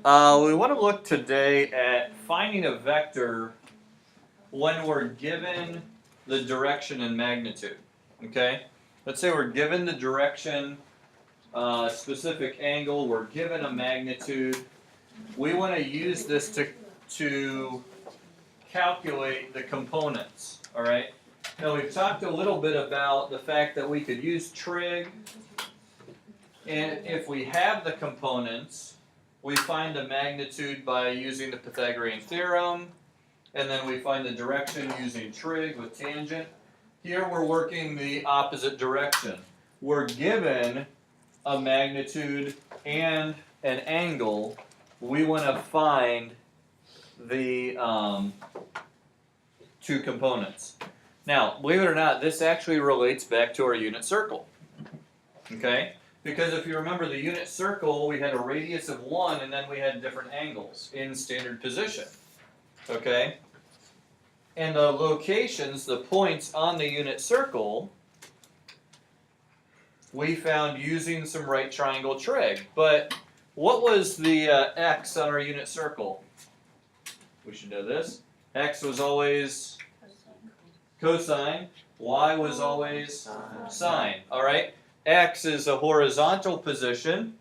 We want to look today at finding a vector when we're given the direction and magnitude. Okay? Let's say we're given the direction, specific angle, we're given a magnitude. We want to use this to calculate the components. All right? Now we've talked a little bit about the fact that we could use trig, and if we have the components, we find the magnitude by using the Pythagorean theorem, and then we find the direction using trig with tangent. Here we're working the opposite direction. We're given a magnitude and an angle. We want to find the two components. Now, believe it or not, this actually relates back to our unit circle. Okay? Because if you remember the unit circle, we had a radius of 1 and then we had different angles in standard position. Okay? And the locations, the points on the unit circle, we found using some right triangle trig. But what was the x on our unit circle? We should know this. X was always cosine. Y was always sine. All right? X is a horizontal position.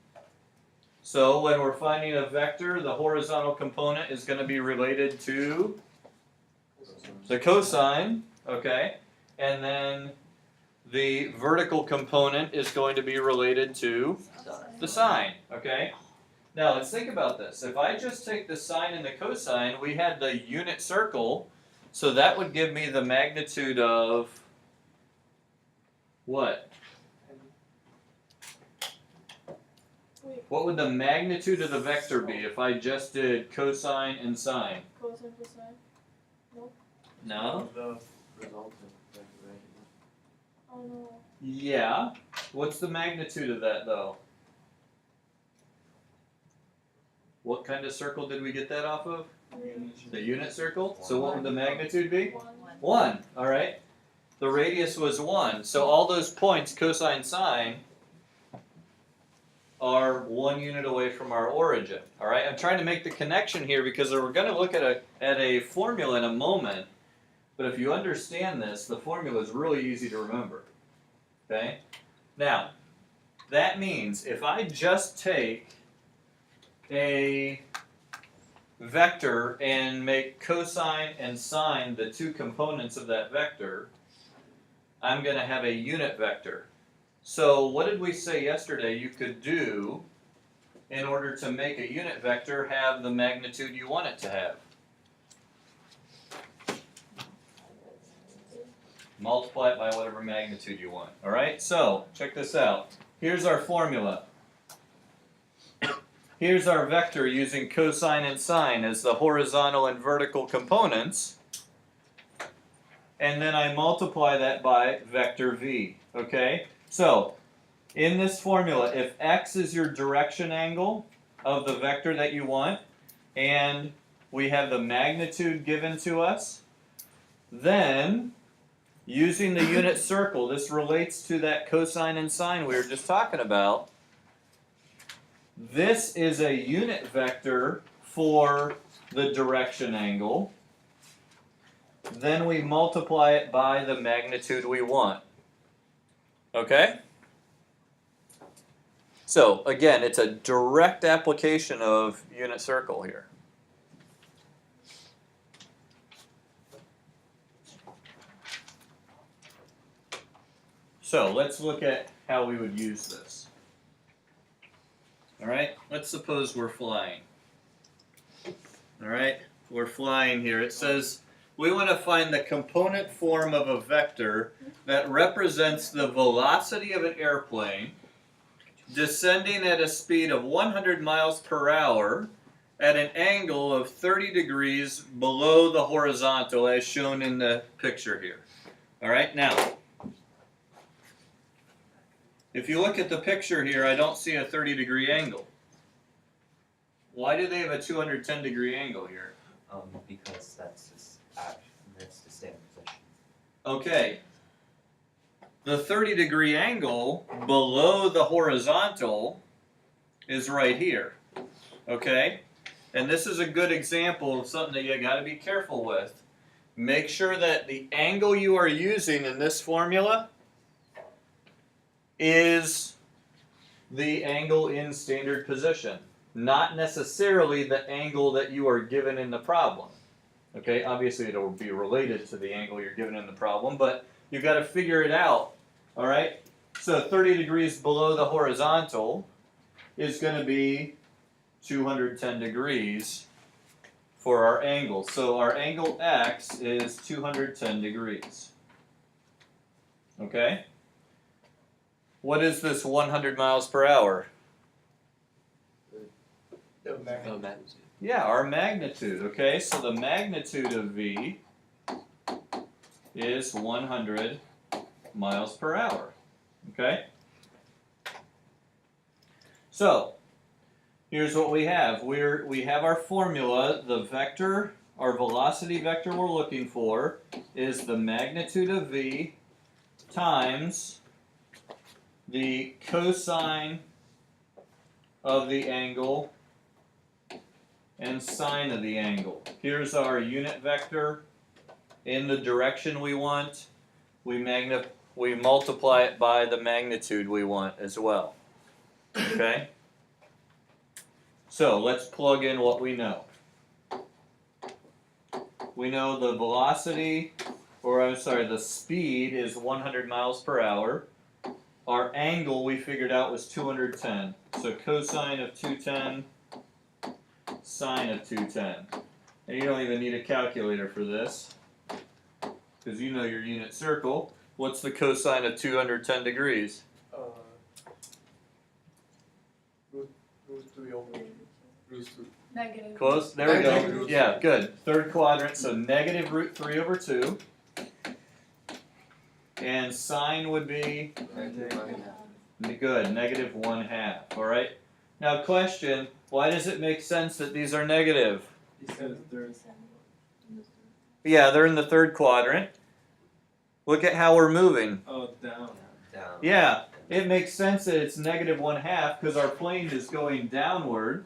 So when we're finding a vector, the horizontal component is going to be related to the cosine, okay? And then the vertical component is going to be related to the sine, okay? Now let's think about this. If I just take the sine and the cosine, we had the unit circle, so that would give me the magnitude of what? What would the magnitude of the vector be if I just did cosine and sine? Cosine for sine? Nope. No? The resultant vector, right? Oh no. Yeah. What's the magnitude of that though? What kind of circle did we get that off of? The unit circle? So what would the magnitude be? 1. Alright. The radius was 1. So all those points, cosine, sine, are 1 unit away from our origin. All right, I'm trying to make the connection here because we're going to look at a formula in a moment. But if you understand this, the formula is really easy to remember. Okay? Now, that means if I just take a vector and make cosine and sine the two components of that vector, I'm going to have a unit vector. So what did we say yesterday you could do in order to make a unit vector have the magnitude you want it to have? Multiply it by whatever magnitude you want. Alright, so check this out. Here's our formula. Here's our vector using cosine and sine as the horizontal and vertical components. And then I multiply that by vector v. Okay? So, in this formula, if x is your direction angle of the vector that you want, and we have the magnitude given to us, then, using the unit circle, this relates to that cosine and sine we were just talking about, this is a unit vector for the direction angle. Then we multiply it by the magnitude we want. Okay? So, again, it's a direct application of unit circle here. So, let's look at how we would use this. Alright, let's suppose we're flying. Alright, we're flying here. It says we want to find the component form of a vector that represents the velocity of an airplane descending at a speed of 100 miles per hour at an angle of 30 degrees below the horizontal as shown in the picture here. Alright, now, if you look at the picture here, I don't see a 30-degree angle. Why do they have a 210-degree angle here? Because that's the standard position. Okay. The 30-degree angle below the horizontal is right here. Okay? and this is a good example of something that you got to be careful with. Make sure that the angle you are using in this formula is the angle in standard position, not necessarily the angle that you are given in the problem. Okay, obviously it will be related to the angle you're given in the problem, but you've got to figure it out. All right, so 30 degrees below the horizontal is going to be 210 degrees for our angle. So our angle X is 210 degrees. Okay? What is this 100 miles per hour? Yeah, our magnitude. Okay, so the magnitude of V is 100 miles per hour. Okay? So, here's what we have. We have our formula. The vector, our velocity vector we're looking for is the magnitude of V times the cosine of the angle and sine of the angle. Here's our unit vector in the direction we want. We multiply it by the magnitude we want as well. Okay? So let's plug in what we know. We know the velocity, or I'm sorry, the speed is 100 miles per hour. Our angle we figured out was 210. So cosine of 210, sine of 210. And you don't even need a calculator for this, because you know your unit circle. What's the cosine of 210 degrees? Root 3 over root 2. Negative. Close? There we Negative go. root Yeah, 3. good. Third quadrant, so negative root 3 over 2. And sine would be, good, negative 1/2. All right? Now question, why does it make sense that these are negative? Because there's Yeah, they're in the third quadrant. Look at how we're moving. down. Down. Yeah, it makes sense that it's negative 1/2 because our plane is going downward.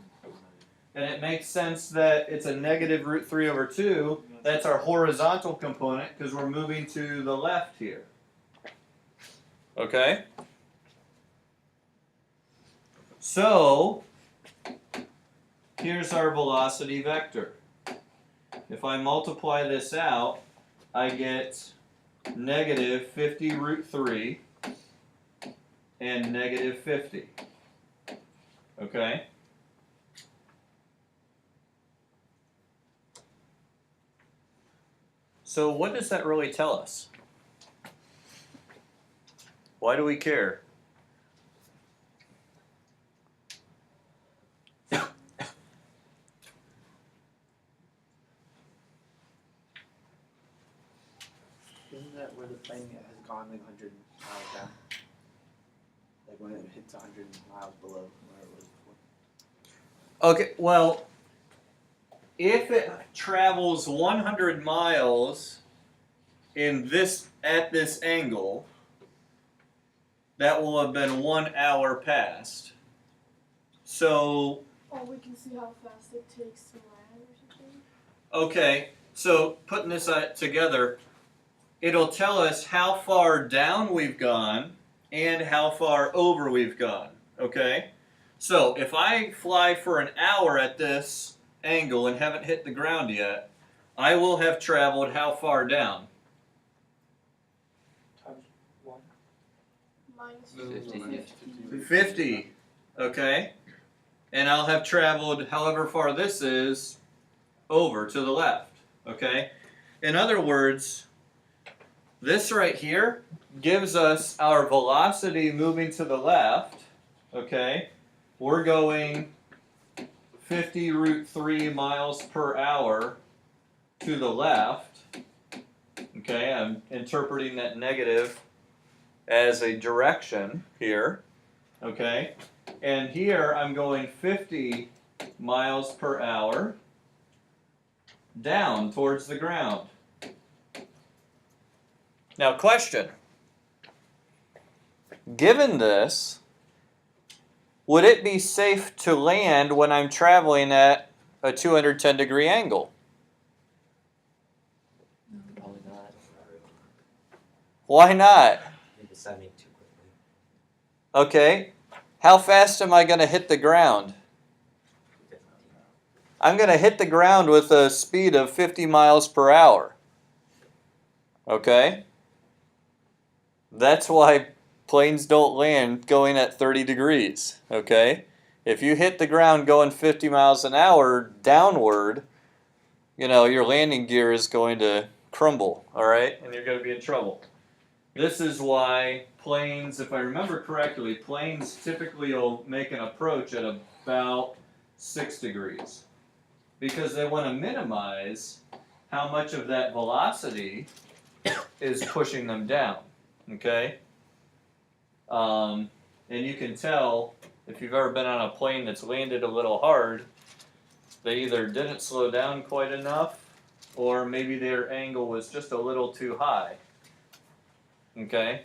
And it makes sense that it's a negative root 3 over 2. That's our horizontal component because we're moving to the left here. Okay? So, here's our velocity vector. If I multiply this out, I get negative 50 root 3 and negative 50. Okay? So what does that really tell us? Why do we care? Isn't that where the plane has gone like 100 miles down? Like when it hits 100 miles below where it was before? Okay, well, if it travels 100 miles at this angle, that will have been 1 hour past. So, Oh, we can see how fast it takes to land or something. okay, so putting this together, it'll tell us how far down we've gone and how far over we've gone, okay? So, if I fly for an hour at this angle and haven't hit the ground yet, I will have traveled how far down? Times 1. Minus 50. 50, okay? And I'll have traveled however far this is over to the left, okay? In other words, this right here gives us our velocity moving to the left, okay? We're going 50 root 3 miles per hour to the left, okay? I'm interpreting that negative as a direction here, okay? And here I'm going 50 miles per hour down towards the ground. Now, question. Given this, would it be safe to land when I'm traveling at a 210 degree angle? Probably not. Why not? You're descending too quickly. Okay, how fast am I going to hit the ground? 50. I'm going to hit the ground with a speed of 50 miles per hour. Okay? That's why planes don't land going at 30 degrees. Okay? If you hit the ground going 50 miles an hour downward, you know, your landing gear is going to crumble, all right? And you're going to be in trouble. This is why planes, if I remember correctly, planes typically will make an approach at about 6 degrees because they want to minimize how much of that velocity is pushing them down, okay? And you can tell if you've ever been on a plane that's landed a little hard, they either didn't slow down quite enough or maybe their angle was just a little too high. Okay?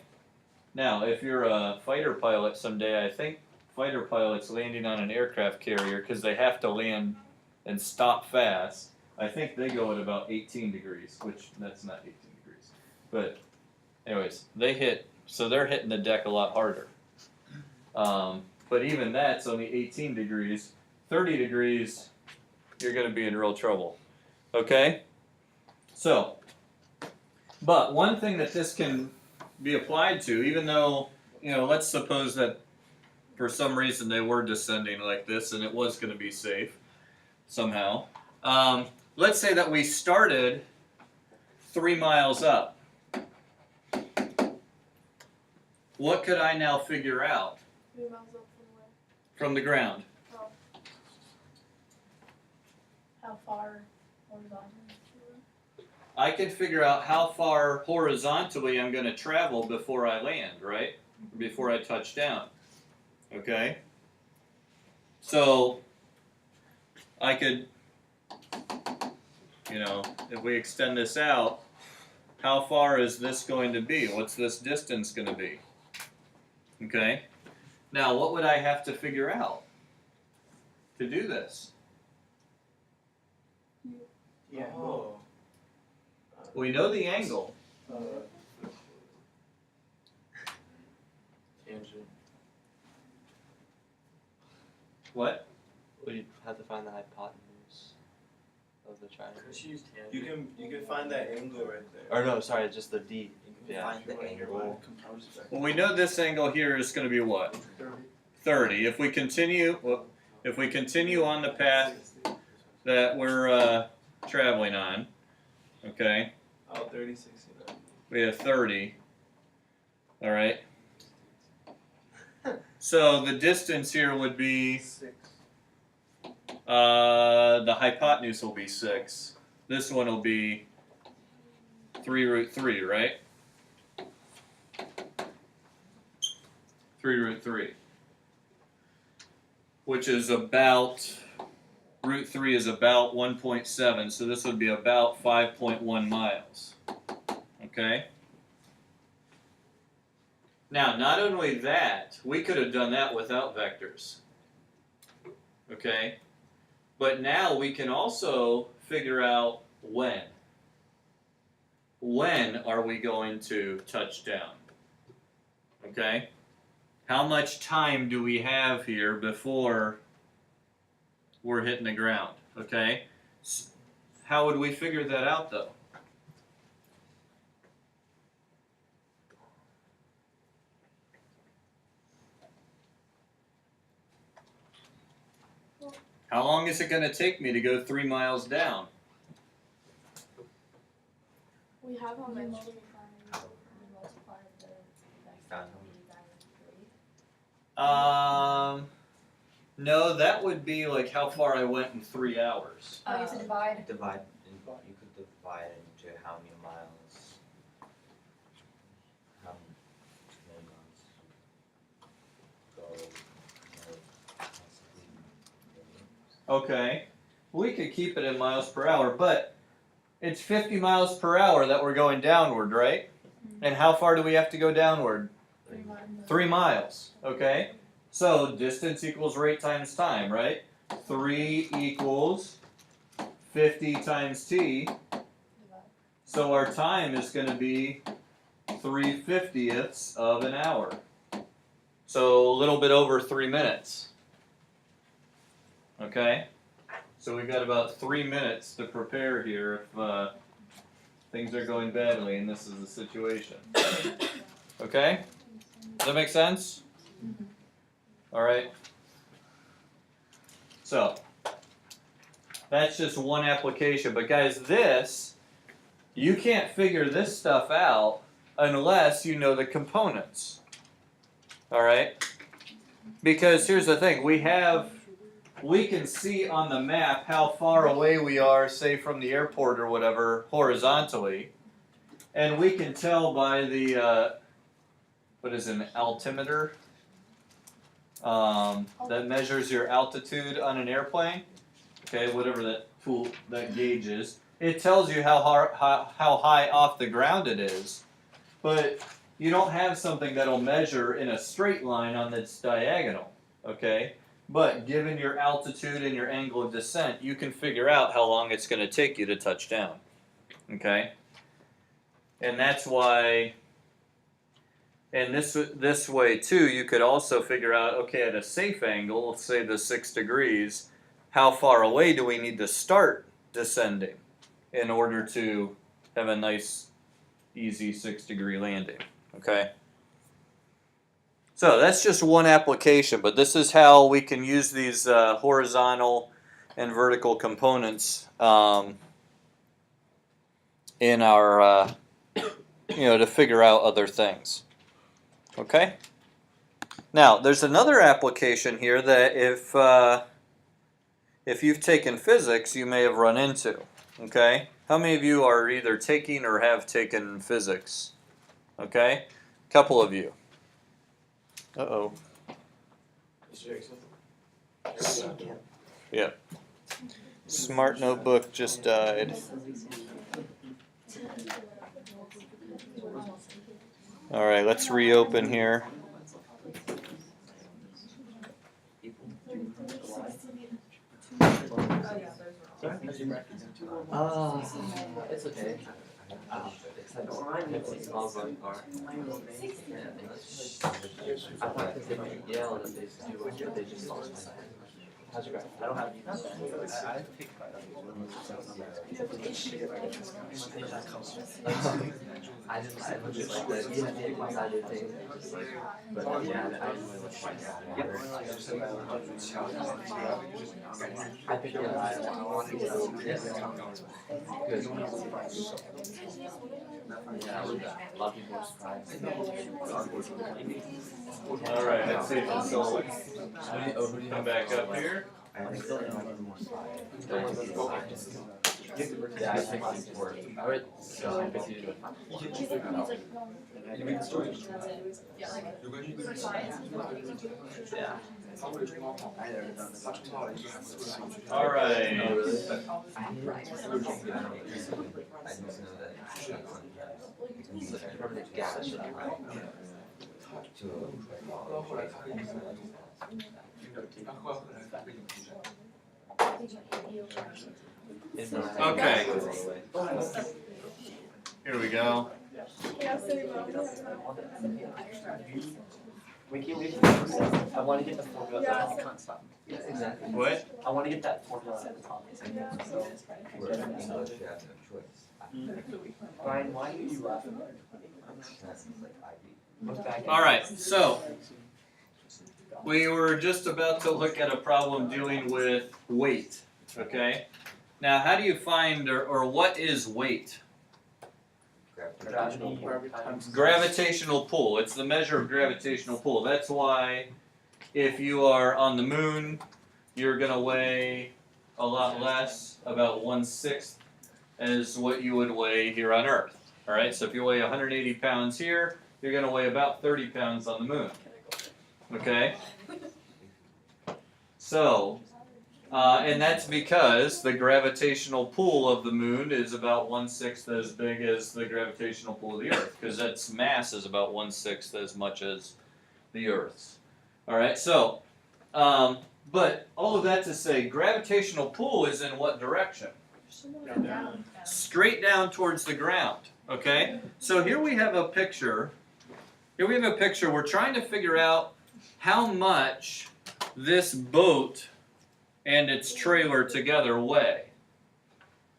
Now, if you're a fighter pilot someday, I think fighter pilots landing on an aircraft carrier, because they have to land and stop fast, I think they go at about 18 degrees, which that's not 18 degrees. But anyways, they're hitting the deck a lot harder. But even that's only 18 degrees. 30 degrees, you're going to be in real trouble. Okay? So, but one thing that this can be applied to, even though, you know, let's suppose that for some reason they were descending like this and it was going to be safe somehow. Let's say that we started 3 miles up. What could I now figure out 3 miles up from where? from the ground? Oh. How far horizontally? I can figure out how far horizontally I'm going to travel before I land, right? Before I touch down. Okay? So, I could, you know, if we extend this out, how far is this going to be? What's this distance going to be? Okay? Now, what would I have to figure out to do this? Yeah. Oh. We know the angle. Tangent. What? Well, you have to find the hypotenuse of the triangle. Just use tangent. You can find that angle right there. Or no, sorry, just the D. Yeah. Find the angle. Well, we know this angle here is going to be what? 30. If we continue on the path that we're traveling on, okay, Oh, 30, 69. we have 30. All right. So the distance here would be 6. the hypotenuse will be 6. This one will be 3 root 3, right? 3 root 3. Which is about, root 3 is about 1.7, so this would be about 5.1 miles. Okay? Now, not only that, we could have done that without vectors. Okay? But now we can also figure out when. When are we going to touch down? Okay? How much time do we have here before we're hitting the ground? Okay? How would we figure that out though? How long is it going to take me to go 3 miles down? We have how We much? multiply the Found No, that would be like how far I went in 3 hours. Oh, you have to divide. Divide. You could divide into how many miles. How many miles? Go. Okay. We could keep it in miles per hour, but it's 50 miles per hour that we're going downward, right? And how far do we have to go downward? 3 miles. 3 miles, okay? So distance equals rate times time, right? 3 equals 50 times t. So our time is going to be 3/50ths of an hour. So a little bit over 3 minutes. Okay? So we've got about 3 minutes to prepare here if things are going badly and this is the situation. Okay? Does that make sense? All right. So, that's just one application. But guys, you can't figure this stuff out unless you know the components. All right? Because here's the thing. We can see on the map how far away we are, say from the airport or whatever, horizontally. And we can tell by the, what is an altimeter? That measures your altitude on an airplane. Okay, whatever that gauge is. It tells you how high off the ground it is. But you don't have something that'll measure in a straight line on its diagonal. Okay? But given your altitude and your angle of descent, you can figure out how long it's going to take you to touch down. Okay? And that's why, and this way too, you could also figure out, okay, at a safe angle, let's say the 6 degrees, how far away do we need to start descending in order to have a nice, easy 6-degree landing. Okay? So that's just one application, but this is how we can use these horizontal and vertical components in our, to figure out other things. Okay? Now, there's another application here that if you've taken physics, you may have run into. Okay? How many of you are either taking or have taken physics? Okay? A couple of you. Uh-oh. Yeah. Smart Notebook just died. All right, let's reopen here. It's okay. It's a small growing part. I thought because they might yell that they do it, but they just lost my hand. How's your graph? I don't have I looked just like that. You have to take my side of your thing. But yeah, I didn't really look like that. I picked it up. I wanted to good. Yeah, a lot of people were surprised. All right, let's see if this will come back up here. Yeah, I think it's work. I would so happy to do yeah. All right. Oh, really? Okay. Here we go. We can I want to get the formula that I can't stop. Yeah, exactly. What? I want to get that formula at the top. Brian, why are you laughing? All right, so we were just about to look at a problem dealing with weight, okay? Now, how do you find, or what is weight? Gravitational pull. It's the measure of gravitational pull. That's why if you are on the moon, you're going to weigh a lot less, about 1/6 as what you would weigh here on Earth. All right, so if you weigh 180 pounds here, you're going to weigh about 30 pounds on the moon. Okay? So, and that's because the gravitational pull of the moon is about 1/6 as big as the gravitational pull of the Earth, because its mass is about 1/6 as much as the Earth's. All right, so, but all of that to say, gravitational pull is in what direction? Down. straight down towards the ground. Okay? So here we have a picture. Here we have a picture. We're trying to figure out how much this boat and its trailer together weigh.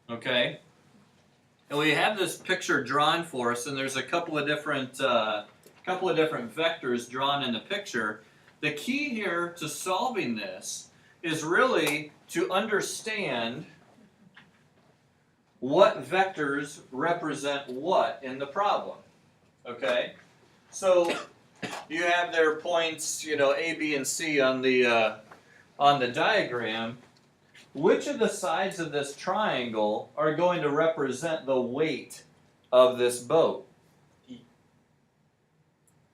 Okay? And we have this picture drawn for us, and there's a couple of different vectors drawn in the picture. The key here to solving this is really to understand what vectors represent what in the problem. Okay? So you have their points, A, B, and C on the diagram. Which of the sides of this triangle are going to represent the weight of this boat?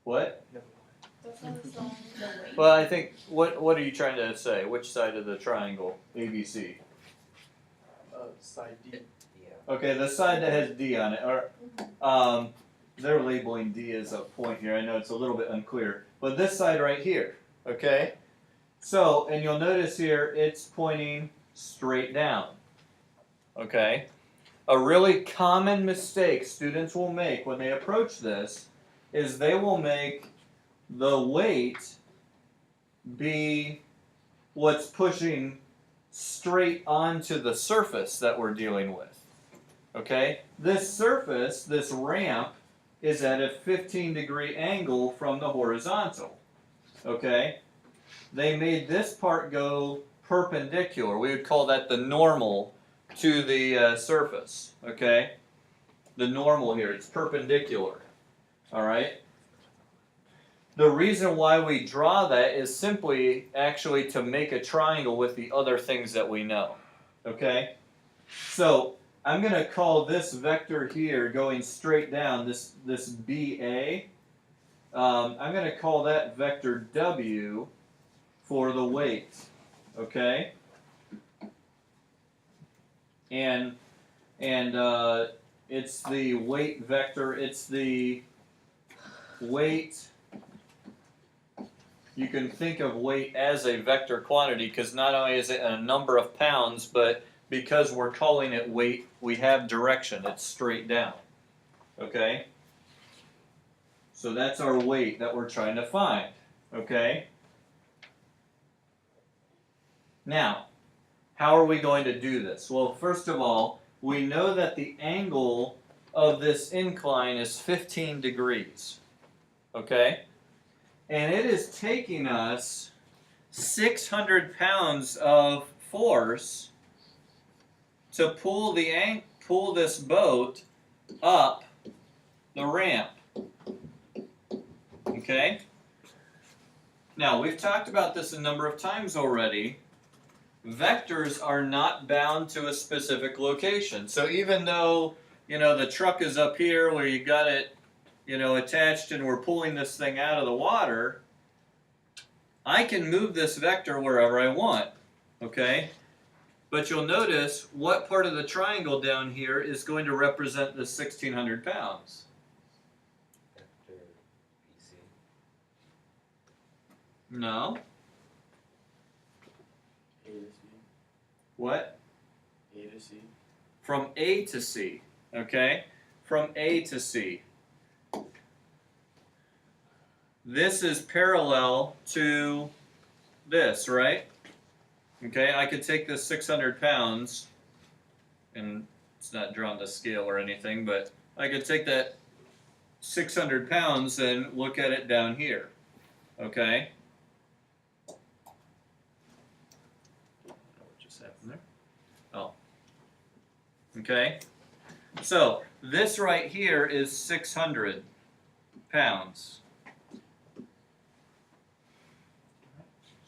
What? That's not a song. Well, I think, what are you trying to say? Which side of the triangle? A, B, C. Side D. Yeah. Okay, the side that has D on it. Or, they're labeling D as a point here. I know it's a little bit unclear. But this side right here, okay? So, and you'll notice here, it's pointing straight down. Okay? A really common mistake students will make when they approach this is they will make the weight be what's pushing straight onto the surface that we're dealing with. Okay? This surface, this ramp, is at a 15-degree angle from the horizontal. Okay? They made this part go perpendicular. We would call that the normal to the surface. Okay? The normal here, it's perpendicular. Alright? The reason why we draw that is simply actually to make a triangle with the other things that we know. Okay? So, I'm going to call this vector here going straight down, this BA. I'm going to call that vector W for the weight. Okay? And it's the weight vector, it's the weight. You can think of weight as a vector quantity because not only is it a number of pounds, but because we're calling it weight, we have direction. It's straight down. Okay? So that's our weight that we're trying to find. Okay? Now, how are we going to do this? Well, first of all, we know that the angle of this incline is 15 degrees. Okay? And it is taking us 600 pounds of force to pull this boat up the ramp. Okay? Now, we've talked about this a number of times already. Vectors are not bound to a specific location. So even though, the truck is up here where you got it, attached and we're pulling this thing out of the water, I can move this vector wherever I want. Okay? But you'll notice what part of the triangle down here is going to represent the 1,600 pounds. Vector BC. No. A to C. What? A to C. From A to C. Okay? From A to C. This is parallel to this, right? Okay, I could take this 600 pounds, and it's not drawn to scale or anything, but I could take that 600 pounds and look at it down here. Okay? What just happened there? Oh. Okay? So, this right here is 600 pounds.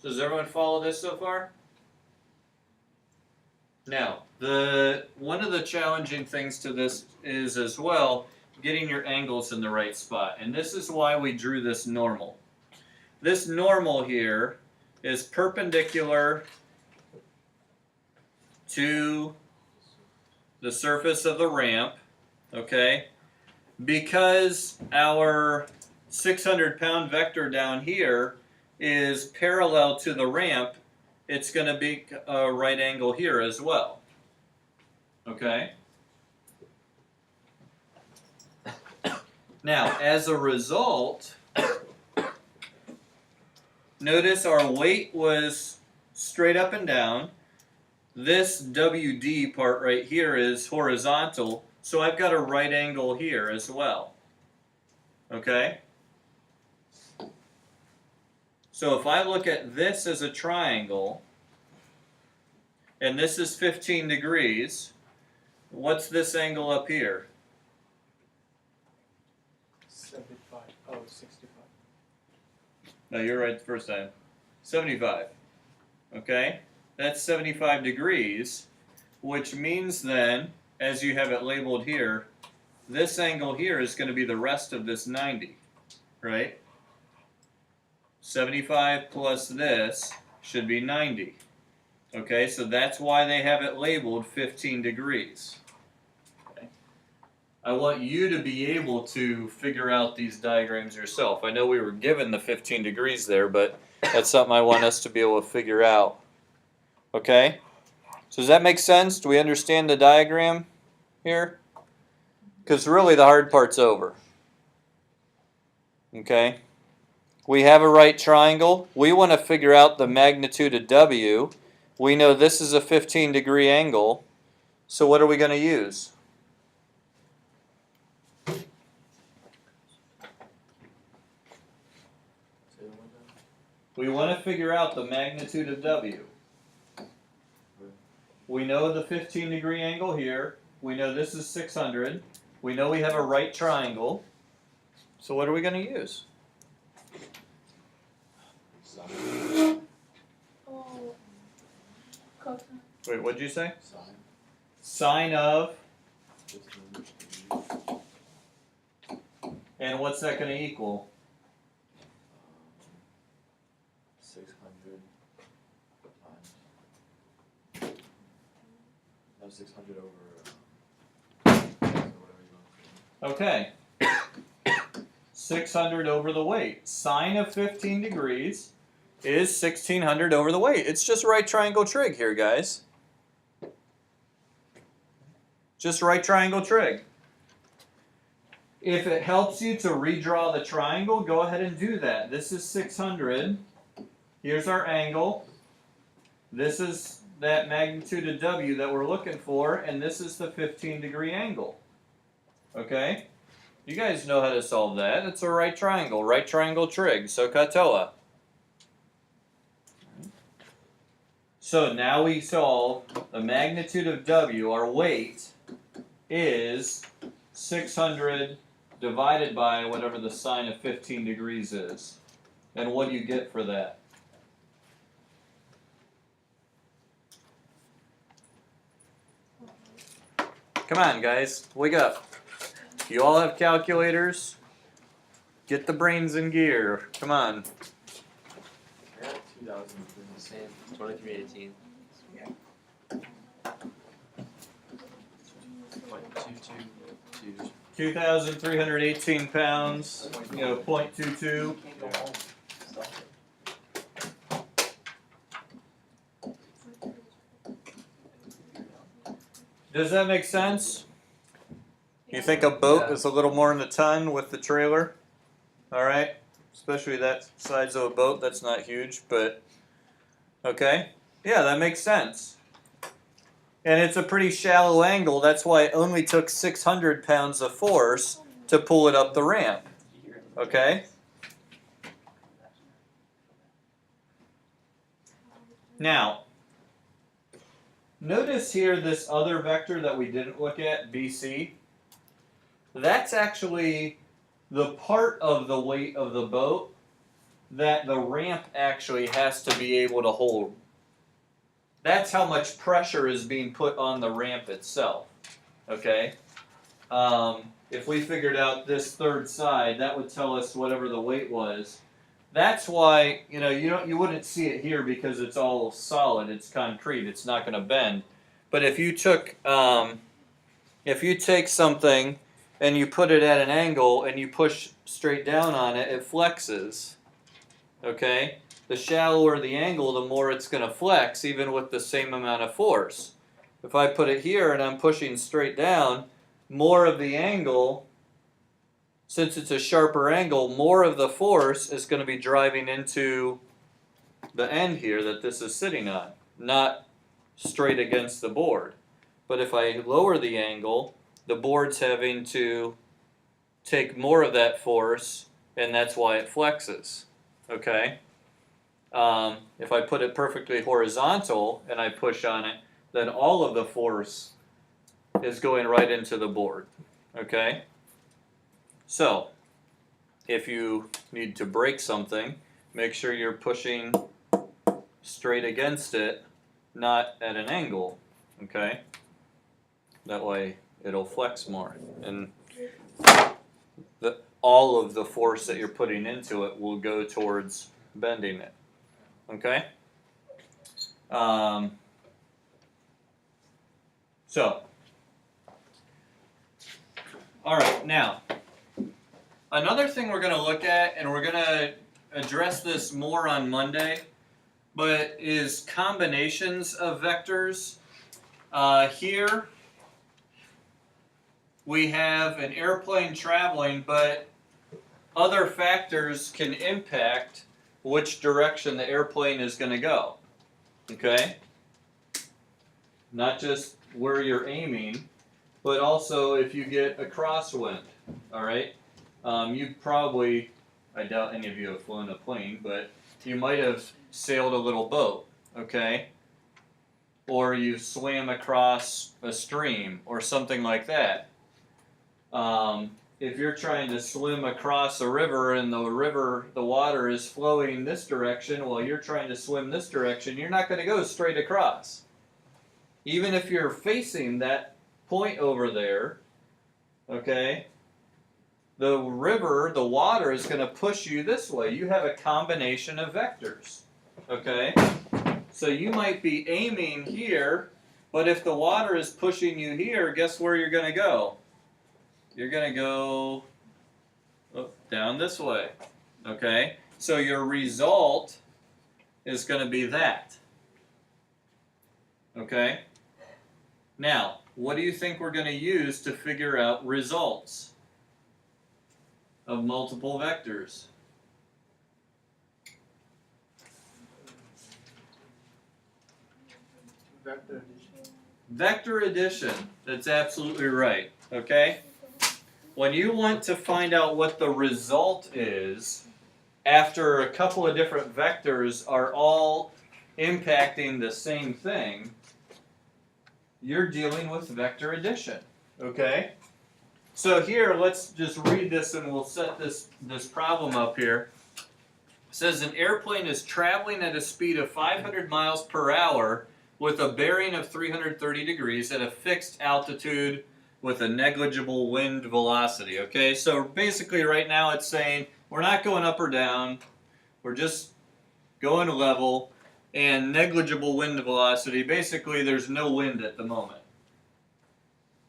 Does everyone follow this so far? Now, one of the challenging things to this is as well getting your angles in the right spot. And this is why we drew this normal. This normal here is perpendicular to the surface of the ramp, okay? Because our 600-pound vector down here is parallel to the ramp, it's going to be a right angle here as well. Okay? Now, as a result, notice our weight was straight up and down. This WD part right here is horizontal, so I've got a right angle here as well. Okay? So if I look at this as a triangle, and this is 15 degrees, what's this angle up here? 75. Oh, 65. No, you're right the first time. 75. Okay? That's 75 degrees, which means then, as you have it labeled here, this angle here is going to be the rest of this 90, right? 75 plus this should be 90. Okay, so that's why they have it labeled 15 degrees. Okay. I want you to be able to figure out these diagrams yourself. I know we were given the 15 degrees there, but that's something I want us to be able to figure out. Okay? So does that make sense? Do we understand the diagram here? Because really the hard part's over. Okay? We have a right triangle. We want to figure out the magnitude of W. We know this is a 15-degree angle. So what are we going to use? We want to figure out the magnitude of W. We know the 15-degree angle here. We know this is 600. We know we have a right triangle. So what are we going to use? Oh, cosine. Wait, what did you say? Sine of. And what's that going to equal? 600 times. No, 600 over. Whatever you want. Okay. 600 over the weight. Sine of 15 degrees is 1600 over the weight. It's just right triangle trig here, guys. Just right triangle trig. If it helps you to redraw the triangle, go ahead and do that. This is 600. Here's our angle. This is that magnitude of W that we're looking for, and this is the 15-degree angle. Okay? You guys know how to solve that. It's a right triangle trig, so katoa. So now we solve the magnitude of W, our weight, is 600 divided by whatever the sine of 15 degrees is. And what do you get for that? Come on, guys, wake up. You all have calculators. Get the brains in gear. Come on. I got 2000 the same. 2318. 0.222. 2,318 pounds, 0.22. Can't go home. Does that make sense? You think a boat is a little more than a ton with the trailer? Alright? Especially that size of a boat, that's not huge, but okay. Yeah, that makes sense. And it's a pretty shallow angle, that's why it only took 600 pounds of force to pull it up the ramp. Okay? Now, notice here this other vector that we didn't look at, BC. That's actually the part of the weight of the boat that the ramp actually has to be able to hold. That's how much pressure is being put on the ramp itself. Okay? If we figured out this third side, that would tell us whatever the weight was. That's why, you wouldn't see it here because it's all solid, it's concrete, it's not going to bend. But if you take something and you put it at an angle and you push straight down on it, it flexes. Okay? The shallower the angle, the more it's going to flex, even with the same amount of force. if I put it here and I'm pushing straight down, more of the angle, since it's a sharper angle, more of the force is going to be driving into the end here that this is sitting on, not straight against the board. But if I lower the angle, the board's having to take more of that force, and that's why it flexes. Okay? If I put it perfectly horizontal and I push on it, then all of the force is going right into the board. Okay? So, if you need to break something, make sure you're pushing straight against it, not at an angle. Okay? That way it'll flex more. And all of the force that you're putting into it will go towards bending it. Okay? So, alright, now, another thing we're going to look at, and we're going to address this more on Monday, but is combinations of vectors. Here, we have an airplane traveling, but other factors can impact which direction the airplane is going to go. Okay? Not just where you're aiming, but also if you get a crosswind. Alright? You probably, I doubt any of you have flown a plane, but you might have sailed a little boat. Okay? Or you swam across a stream or something like that. If you're trying to swim across a river and the water is flowing this direction while you're trying to swim this direction, you're not going to go straight across. Even if you're facing that point over there, okay, the river, the water is going to push you this way. You have a combination of vectors, okay? So you might be aiming here, but if the water is pushing you here, guess where you're going to go? You're going to go down this way, okay? So your result is going to be that, okay? Now, what do you think we're going to use to figure out results of multiple vectors? Vector addition. Vector addition, that's absolutely right, okay? When you want to find out what the result is after a couple of different vectors are all impacting the same thing, you're dealing with vector addition, okay? So here, let's just read this and we'll set this problem up here. It says an airplane is traveling at a speed of 500 miles per hour with a bearing of 330 degrees at a fixed altitude with a negligible wind velocity, okay? So basically right now it's saying we're not going up or down, we're just going level, and negligible wind velocity, basically there's no wind at the moment,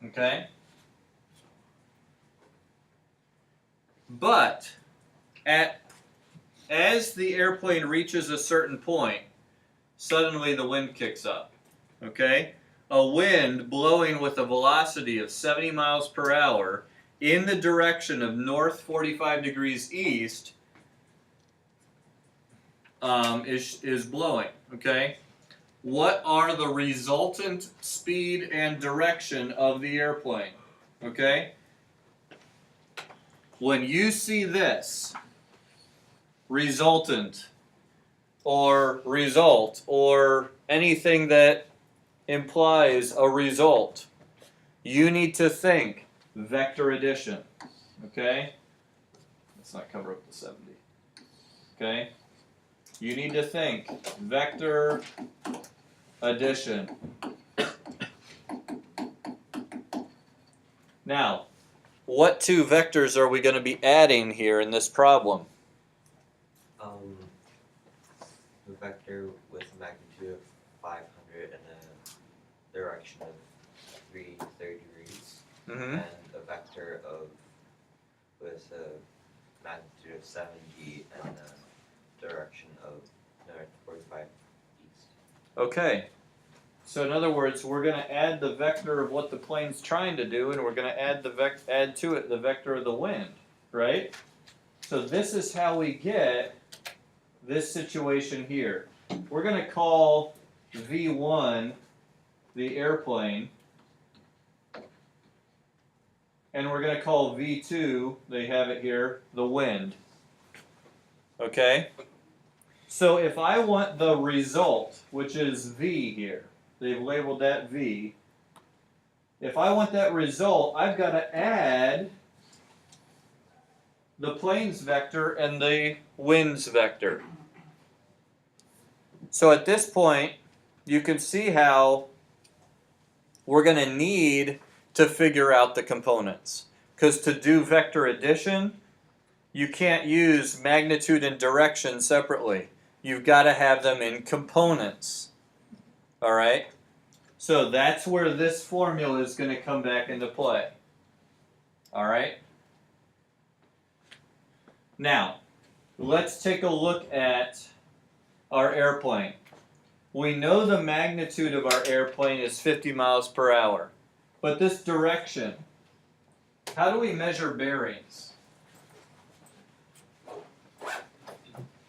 okay? But as the airplane reaches a certain point, suddenly the wind kicks up, okay? A wind blowing with a velocity of 70 miles per hour in the direction of north 45 degrees east is blowing, okay? What are the resultant speed and direction of the airplane, okay? When you see this, resultant, or result, or anything that implies a result, you need to think vector addition, okay? Let's not cover up the 70, okay? You need to think vector addition. Now, what two vectors are we going to be adding here in this problem? The vector with a magnitude of 500 and a direction of 330 degrees, Mm-hmm. and a vector with a magnitude of 70 and a direction of north 45 east. Okay. So in other words, we're going to add the vector of what the plane's trying to do, and we're going to add to it the vector of the wind, right? So this is how we get this situation here. We're going to call V1 the airplane, and we're going to call V2, they have it here, the wind. Okay? So if I want the result, which is V here, they've labeled that V. If I want that result, I've got to add the plane's vector and the wind's vector. So at this point, you can see how we're going to need to figure out the components. Because to do vector addition, you can't use magnitude and direction separately. You've got to have them in components. All right? So that's where this formula is going to come back into play. All right? Now, let's take a look at our airplane. We know the magnitude of our airplane is 50 miles per hour. But this direction, how do we measure bearings?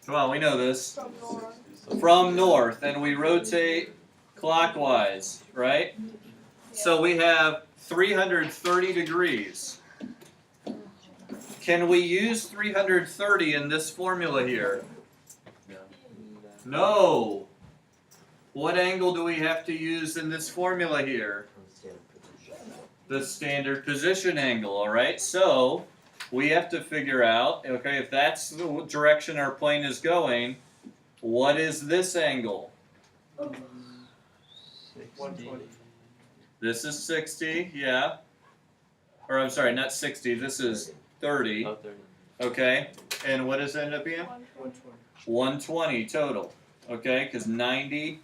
Well, we know this. From north. From north, and we rotate clockwise, right? So we have 330 degrees. Can we use 330 in this formula here? No. What angle do we have to use in this formula here? The standard position angle, all right? So we have to figure out, okay, if that's the direction our plane is going, what is this angle? 120. This is 60, yeah. Or I'm sorry, not 60, this is 30. Oh, 30. Okay, and what does it end up being? 120. 120 total, okay? Because 90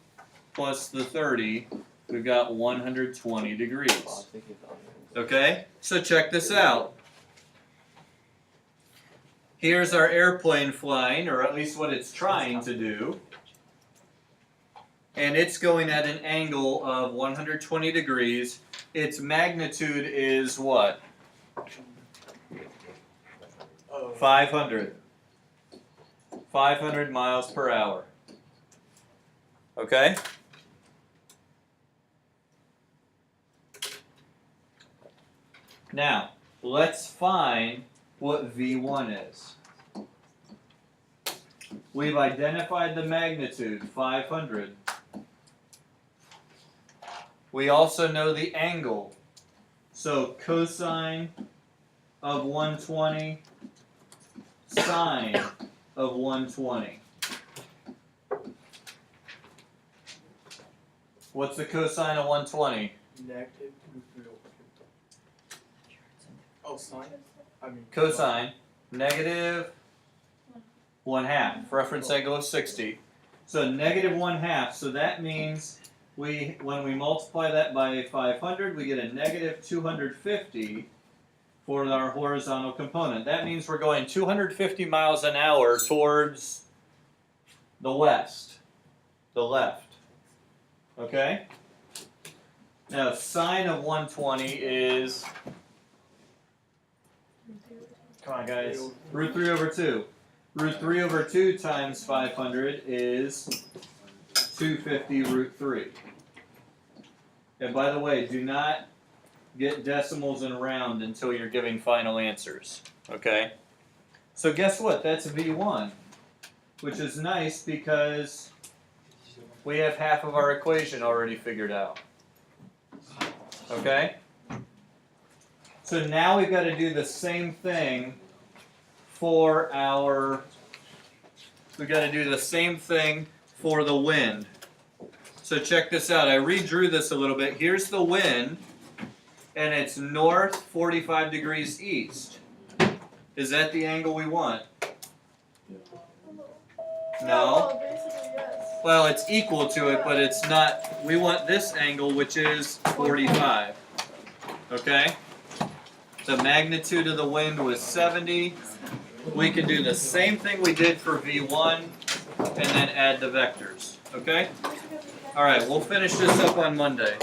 plus the 30, we've got 120 Oh, I degrees. was thinking about it. Okay, so check this out. Here's our airplane flying, or at least what it's trying to do. And it's going at an angle of 120 degrees. Its magnitude is what? 500. 500 miles per hour. Okay? Now, let's find what V1 is. We've identified the magnitude, 500. We also know the angle. So cosine of 120, sine of 120. What's the cosine of 120? Negative 3 over 2. Oh, sine? I mean, Cosine, negative 1/2. Reference angle of 60. So negative 1/2. So that means when we multiply that by 500, we get a negative 250 for our horizontal component. That means we're going 250 miles an hour towards the west, the left. Okay? Now, sine of 120 is, come on guys, root 3 over 2. Root 3 over 2 times 500 is 250 root 3. And by the way, do not get decimals and round until you're giving final answers. Okay? So guess what? That's V1, which is nice because we have half of our equation already figured out. Okay? So now we've got to do the same thing for we've got to do the same thing for the wind. So check this out. I redrew this a little bit. Here's the wind, and it's north 45 degrees east. Is that the angle we want? No. Well, basically, yes. Well, it's equal to it, but it's not. We want this angle, which is 45. Okay? The magnitude of the wind was 70. We can do the same thing we did for V1 and then add the vectors. Okay? Where's it gonna be All right, we'll finish this up on Monday.